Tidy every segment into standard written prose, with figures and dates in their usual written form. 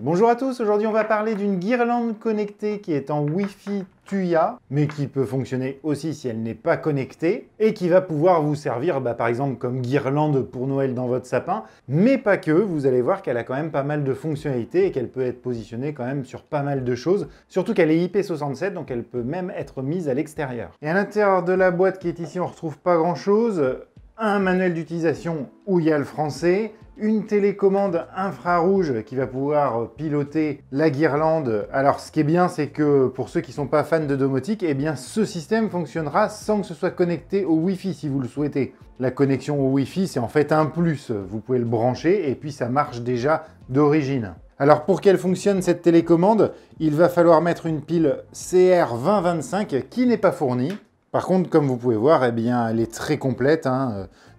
Bonjour à tous, aujourd'hui on va parler d'une guirlande connectée qui est en Wi-Fi Tuya, mais qui peut fonctionner aussi si elle n'est pas connectée, et qui va pouvoir vous servir par exemple comme guirlande pour Noël dans votre sapin, mais pas que, vous allez voir qu'elle a quand même pas mal de fonctionnalités et qu'elle peut être positionnée quand même sur pas mal de choses, surtout qu'elle est IP67, donc elle peut même être mise à l'extérieur. Et à l'intérieur de la boîte qui est ici, on retrouve pas grand chose, un manuel d'utilisation où il y a le français, une télécommande infrarouge qui va pouvoir piloter la guirlande. Alors ce qui est bien, c'est que pour ceux qui ne sont pas fans de domotique, eh bien ce système fonctionnera sans que ce soit connecté au Wi-Fi si vous le souhaitez. La connexion au Wi-Fi, c'est en fait un plus. Vous pouvez le brancher et puis ça marche déjà d'origine. Alors pour qu'elle fonctionne cette télécommande, il va falloir mettre une pile CR2025 qui n'est pas fournie. Par contre, comme vous pouvez voir, eh bien, elle est très complète,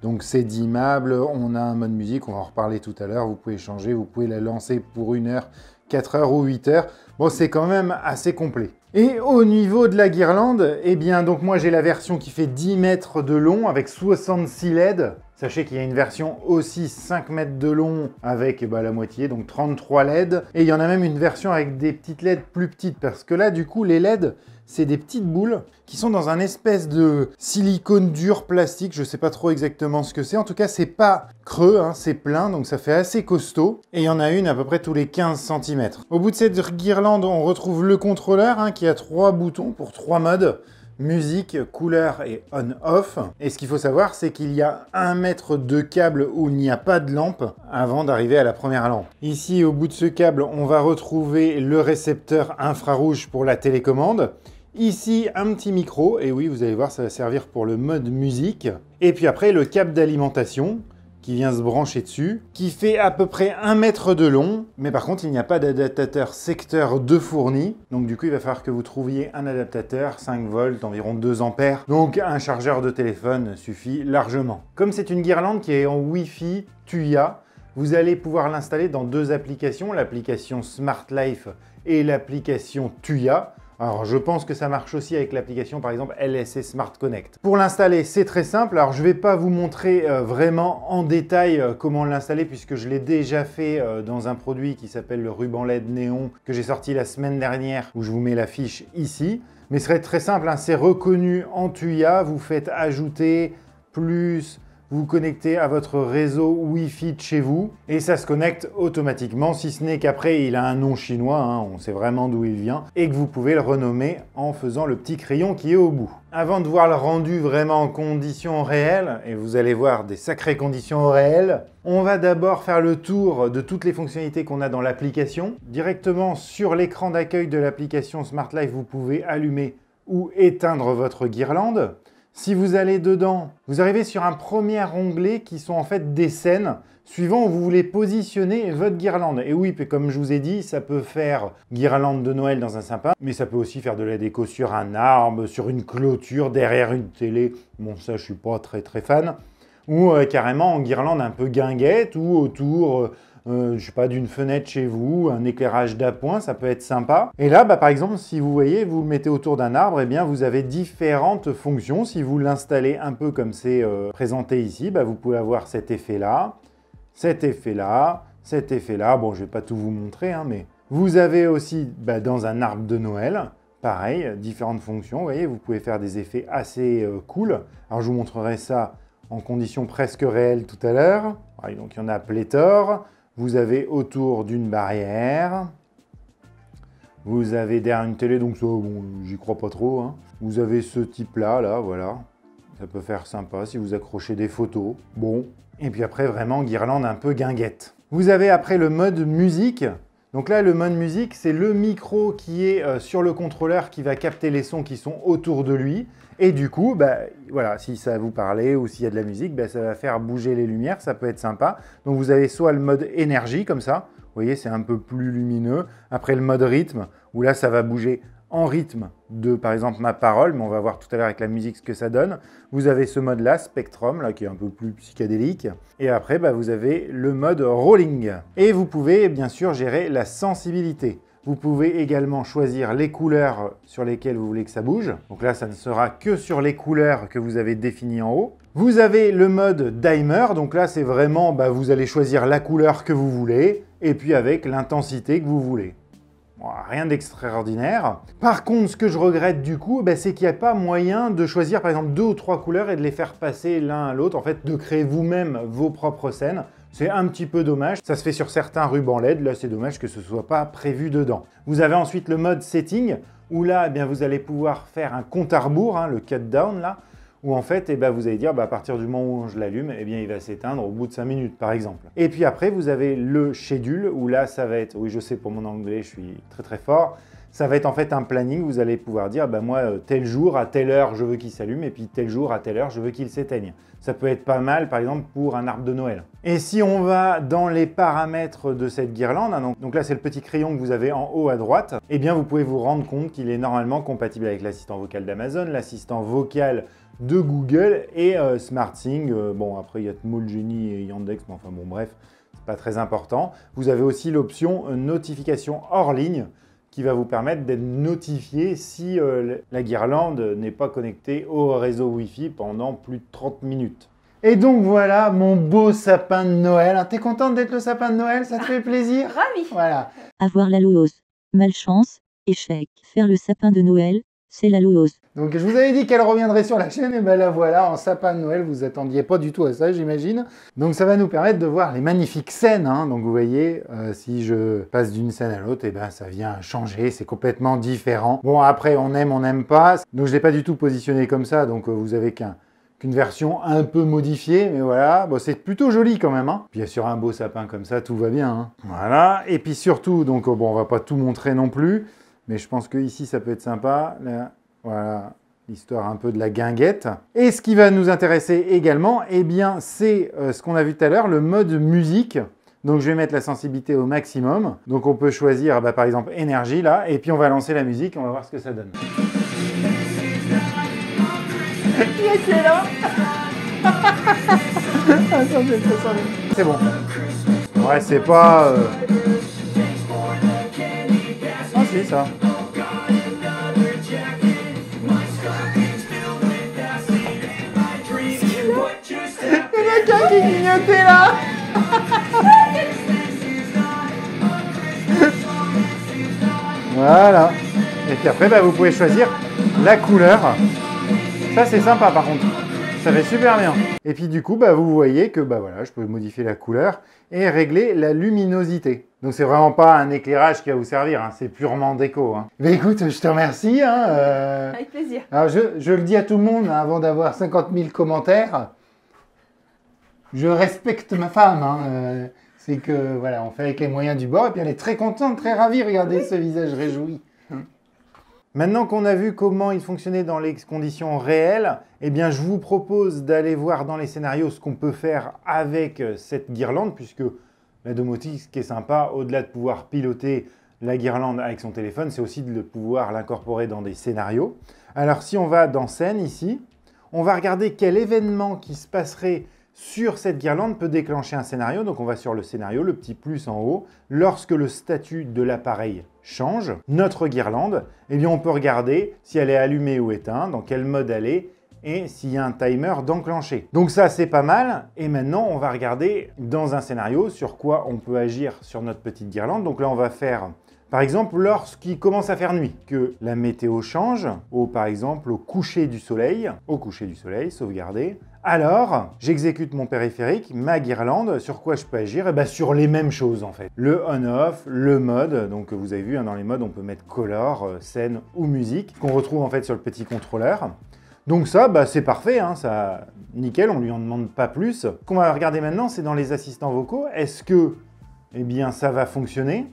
donc c'est dimmable, on a un mode musique, on va en reparler tout à l'heure, vous pouvez changer, vous pouvez la lancer pour 1 heure, 4 heures ou 8 heures. Bon, c'est quand même assez complet. Et au niveau de la guirlande, eh bien, donc moi j'ai la version qui fait 10 mètres de long avec 66 LED. Sachez qu'il y a une version aussi 5 mètres de long avec la moitié, donc 33 LED. Et il y en a même une version avec des petites LED plus petites, parce que là, du coup, les LED, c'est des petites boules qui sont dans un espèce de silicone dur plastique. Je ne sais pas trop exactement ce que c'est. En tout cas, c'est pas creux, c'est plein, donc ça fait assez costaud. Et il y en a une à peu près tous les 15 cm. Au bout de cette guirlande, on retrouve le contrôleur qui a 3 boutons pour 3 modes. Musique, couleur et on-off. Et ce qu'il faut savoir, c'est qu'il y a 1 mètre de câble où il n'y a pas de lampe avant d'arriver à la première lampe. Ici, au bout de ce câble, on va retrouver le récepteur infrarouge pour la télécommande. Ici, un petit micro, et oui, vous allez voir, ça va servir pour le mode musique. Et puis après, le câble d'alimentation qui vient se brancher dessus, qui fait à peu près 1 mètre de long, mais par contre, il n'y a pas d'adaptateur secteur de fourni. Donc du coup, il va falloir que vous trouviez un adaptateur 5 volts, environ 2 ampères. Donc un chargeur de téléphone suffit largement. Comme c'est une guirlande qui est en Wi-Fi Tuya, vous allez pouvoir l'installer dans 2 applications, l'application Smart Life et l'application Tuya. Alors je pense que ça marche aussi avec l'application par exemple LSC Smart Connect. Pour l'installer, c'est très simple. Alors je ne vais pas vous montrer vraiment en détail comment l'installer puisque je l'ai déjà fait dans un produit qui s'appelle le ruban LED néon que j'ai sorti la semaine dernière où je vous mets la fiche ici. Mais ce serait très simple, c'est reconnu en Tuya, vous faites ajouter plus, vous connectez à votre réseau Wi-Fi de chez vous et ça se connecte automatiquement, si ce n'est qu'après il a un nom chinois, on sait vraiment d'où il vient, et que vous pouvez le renommer en faisant le petit crayon qui est au bout. Avant de voir le rendu vraiment en conditions réelles, et vous allez voir des sacrées conditions réelles, on va d'abord faire le tour de toutes les fonctionnalités qu'on a dans l'application. Directement sur l'écran d'accueil de l'application Smart Life, vous pouvez allumer ou éteindre votre guirlande. Si vous allez dedans, vous arrivez sur un premier onglet qui sont en fait des scènes, suivant où vous voulez positionner votre guirlande. Et oui, comme je vous ai dit, ça peut faire guirlande de Noël dans un sapin, mais ça peut aussi faire de la déco sur un arbre, sur une clôture, derrière une télé. Bon, ça, je suis pas très fan. Ou carrément en guirlande un peu guinguette ou autour... je sais pas, d'une fenêtre chez vous, un éclairage d'appoint, ça peut être sympa. Et là, par exemple, si vous voyez, vous le mettez autour d'un arbre, eh bien, vous avez différentes fonctions. Si vous l'installez un peu comme c'est présenté ici, vous pouvez avoir cet effet-là, cet effet-là, cet effet-là. Bon, je vais pas tout vous montrer, mais vous avez aussi dans un arbre de Noël, pareil, différentes fonctions. Vous voyez, vous pouvez faire des effets assez cool. Alors, je vous montrerai ça en conditions presque réelles tout à l'heure. Donc, il y en a pléthore. Vous avez autour d'une barrière, vous avez derrière une télé, donc ça, bon, j'y crois pas trop. Vous avez ce type-là, voilà. Ça peut faire sympa si vous accrochez des photos. Bon. Et puis après, vraiment, guirlande un peu guinguette. Vous avez après le mode musique. Donc là, le mode musique, c'est le micro qui est sur le contrôleur qui va capter les sons qui sont autour de lui. Et du coup, voilà, si ça vous parlait ou s'il y a de la musique, ça va faire bouger les lumières, ça peut être sympa. Donc vous avez soit le mode énergie, comme ça, vous voyez, c'est un peu plus lumineux. Après le mode rythme, où là, ça va bouger en rythme de, par exemple, ma parole, mais on va voir tout à l'heure avec la musique ce que ça donne. Vous avez ce mode-là, Spectrum, là, qui est un peu plus psychédélique. Et après, vous avez le mode Rolling. Et vous pouvez, bien sûr, gérer la sensibilité. Vous pouvez également choisir les couleurs sur lesquelles vous voulez que ça bouge. Donc là, ça ne sera que sur les couleurs que vous avez définies en haut. Vous avez le mode dimer, donc là c'est vraiment, vous allez choisir la couleur que vous voulez, et puis avec l'intensité que vous voulez. Bon, rien d'extraordinaire. Par contre, ce que je regrette du coup, c'est qu'il n'y a pas moyen de choisir par exemple 2 ou 3 couleurs et de les faire passer l'un à l'autre, en fait de créer vous-même vos propres scènes. C'est un petit peu dommage, ça se fait sur certains rubans LED, là c'est dommage que ce ne soit pas prévu dedans. Vous avez ensuite le mode setting, où là vous allez pouvoir faire un compte à rebours, le cut-down là, où en fait vous allez dire à partir du moment où je l'allume, il va s'éteindre au bout de 5 minutes par exemple. Et puis après vous avez le schedule, où là ça va être, oui je sais pour mon anglais je suis très très fort, ça va être en fait un planning, vous allez pouvoir dire moi tel jour à telle heure je veux qu'il s'allume et puis tel jour à telle heure je veux qu'il s'éteigne. Ça peut être pas mal par exemple pour un arbre de Noël. Et si on va dans les paramètres de cette guirlande, donc là c'est le petit crayon que vous avez en haut à droite, vous pouvez vous rendre compte qu'il est normalement compatible avec l'assistant vocal d'Amazon, l'assistant vocal de Google et SmartThing. Bon après il y a Tmall Genie et Yandex, mais enfin bon bref, c'est pas très important. Vous avez aussi l'option notification hors ligne, qui va vous permettre d'être notifié si la guirlande n'est pas connectée au réseau Wi-Fi pendant plus de 30 minutes. Et donc voilà mon beau sapin de Noël. T'es contente d'être le sapin de Noël? Ça te fait plaisir? Ravi. Voilà. Avoir la loose. Malchance, échec. Faire le sapin de Noël, c'est la loose. Donc je vous avais dit qu'elle reviendrait sur la chaîne, et la voilà, en sapin de Noël, vous attendiez pas du tout à ça j'imagine. Donc ça va nous permettre de voir les magnifiques scènes, donc vous voyez, si je passe d'une scène à l'autre, ça vient changer, c'est complètement différent. Bon après on n'aime pas, donc je l'ai pas du tout positionné comme ça, donc vous avez qu'une version un peu modifiée, mais voilà, bon, c'est plutôt joli quand même. Puis sur un beau sapin comme ça, tout va bien. Voilà, et puis surtout, donc bon on va pas tout montrer non plus, mais je pense que ici ça peut être sympa, là. Voilà, l'histoire un peu de la guinguette. Et ce qui va nous intéresser également, c'est ce qu'on a vu tout à l'heure, le mode musique. Donc je vais mettre la sensibilité au maximum. Donc on peut choisir par exemple énergie là, et puis on va lancer la musique, on va voir ce que ça donne. Excellent. C'est bon. Ouais, c'est pas... Ah si, ça. Il y en a qu'un qui clignotait là. Voilà. Et puis après, vous pouvez choisir la couleur. Ça, c'est sympa par contre. Ça fait super bien. Et puis du coup, vous voyez que voilà, je peux modifier la couleur et régler la luminosité. Donc c'est vraiment pas un éclairage qui va vous servir, c'est purement déco. Mais écoute, je te remercie. Avec plaisir. Alors je le dis à tout le monde, avant d'avoir 50 000 commentaires, je respecte ma femme. C'est que voilà, on fait avec les moyens du bord et puis elle est très contente, très ravie. Regardez ce visage réjoui. Maintenant qu'on a vu comment il fonctionnait dans les conditions réelles, je vous propose d'aller voir dans les scénarios ce qu'on peut faire avec cette guirlande, puisque la domotique, ce qui est sympa, au-delà de pouvoir piloter la guirlande avec son téléphone, c'est aussi de pouvoir l'incorporer dans des scénarios. Alors si on va dans scène ici, on va regarder quel événement qui se passerait sur cette guirlande peut déclencher un scénario. Donc on va sur le scénario, le petit plus en haut. Lorsque le statut de l'appareil change, notre guirlande, on peut regarder si elle est allumée ou éteinte, dans quel mode elle est, et s'il y a un timer d'enclencher. Donc ça, c'est pas mal. Et maintenant, on va regarder dans un scénario sur quoi on peut agir sur notre petite guirlande. Donc là, on va faire, par exemple, lorsqu'il commence à faire nuit, que la météo change, par exemple, au coucher du soleil, sauvegarder. Alors, j'exécute mon périphérique, ma guirlande, sur quoi je peux agir? Sur les mêmes choses en fait. Le on-off, le mode, donc vous avez vu, dans les modes, on peut mettre color, scène ou musique, qu'on retrouve en fait sur le petit contrôleur. Donc ça, c'est parfait, ça, nickel, on lui en demande pas plus. Ce qu'on va regarder maintenant, c'est dans les assistants vocaux. Est-ce que, ça va fonctionner?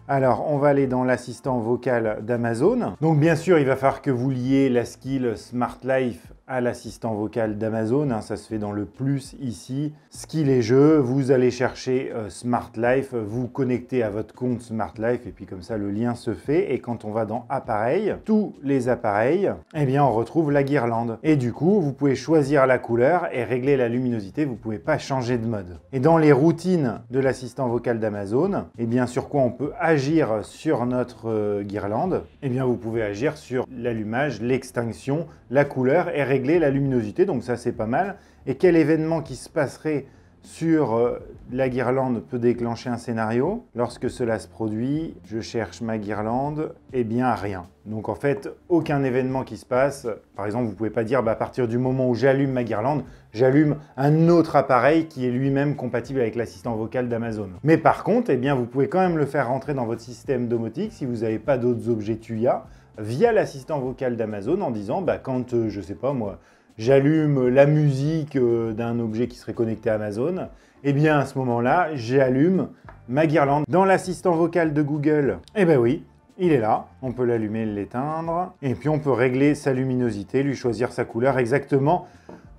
Alors, on va aller dans l'assistant vocal d'Amazon. Donc bien sûr, il va falloir que vous liez la skill Smart Life à l'assistant vocal d'Amazon. Ça se fait dans le plus ici. Skill et jeux, vous allez chercher Smart Life, vous connectez à votre compte Smart Life et puis comme ça le lien se fait. Et quand on va dans appareils, tous les appareils, on retrouve la guirlande. Et du coup, vous pouvez choisir la couleur et régler la luminosité. Vous ne pouvez pas changer de mode. Et dans les routines de l'assistant vocal d'Amazon, sur quoi on peut agir sur notre guirlande, vous pouvez agir sur l'allumage, l'extinction, la couleur et régler la luminosité, donc ça c'est pas mal. et quel événement qui se passerait sur la guirlande peut déclencher un scénario. Lorsque cela se produit, je cherche ma guirlande, et bien rien. Donc en fait, aucun événement qui se passe. Par exemple, vous ne pouvez pas dire à partir du moment où j'allume ma guirlande, j'allume un autre appareil qui est lui-même compatible avec l'assistant vocal d'Amazon. Mais par contre, eh bien, vous pouvez quand même le faire rentrer dans votre système domotique si vous n'avez pas d'autres objets Tuya via l'assistant vocal d'Amazon en disant quand, je sais pas moi, j'allume la musique d'un objet qui serait connecté à Amazon, et bien à ce moment-là, j'allume ma guirlande. Dans l'assistant vocal de Google, eh ben oui, il est là. On peut l'allumer, l'éteindre, et puis on peut régler sa luminosité, lui choisir sa couleur exactement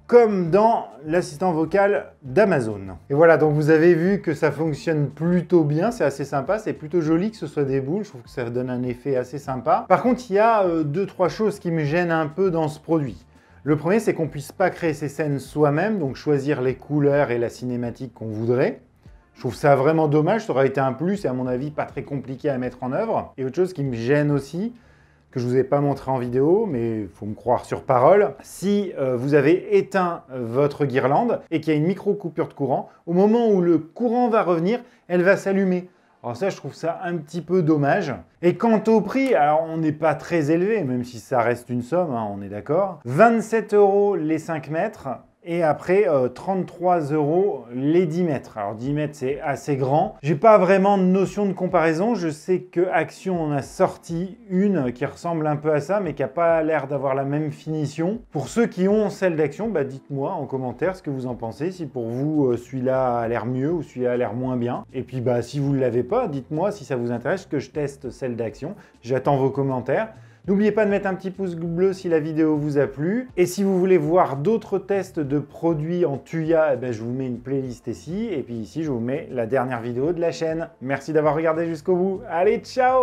comme dans l'assistant vocal d'Amazon. Et voilà, donc vous avez vu que ça fonctionne plutôt bien, c'est assez sympa, c'est plutôt joli que ce soit des boules, je trouve que ça donne un effet assez sympa. Par contre, il y a 2-3 choses qui me gênent un peu dans ce produit. Le premier, c'est qu'on ne puisse pas créer ses scènes soi-même, donc choisir les couleurs et la cinématique qu'on voudrait. Je trouve ça vraiment dommage, ça aurait été un plus et à mon avis pas très compliqué à mettre en œuvre. Et autre chose qui me gêne aussi, que je ne vous ai pas montré en vidéo, mais il faut me croire sur parole, si vous avez éteint votre guirlande et qu'il y a une micro-coupure de courant, au moment où le courant va revenir, elle va s'allumer. Alors ça, je trouve ça un petit peu dommage. Et quant au prix, alors on n'est pas très élevé, même si ça reste une somme, hein, on est d'accord. 27 € les 5 mètres. Et après, 33 € les 10 mètres. Alors 10 mètres, c'est assez grand. J'ai pas vraiment de notion de comparaison. Je sais que Action en a sorti une qui ressemble un peu à ça, mais qui n'a pas l'air d'avoir la même finition. Pour ceux qui ont celle d'Action, dites-moi en commentaire ce que vous en pensez. Si pour vous, celui-là a l'air mieux ou celui-là a l'air moins bien. Et puis, si vous ne l'avez pas, dites-moi si ça vous intéresse que je teste celle d'Action. J'attends vos commentaires. N'oubliez pas de mettre un petit pouce bleu si la vidéo vous a plu. Et si vous voulez voir d'autres tests de produits en Tuya, je vous mets une playlist ici. Et puis ici, je vous mets la dernière vidéo de la chaîne. Merci d'avoir regardé jusqu'au bout. Allez, ciao!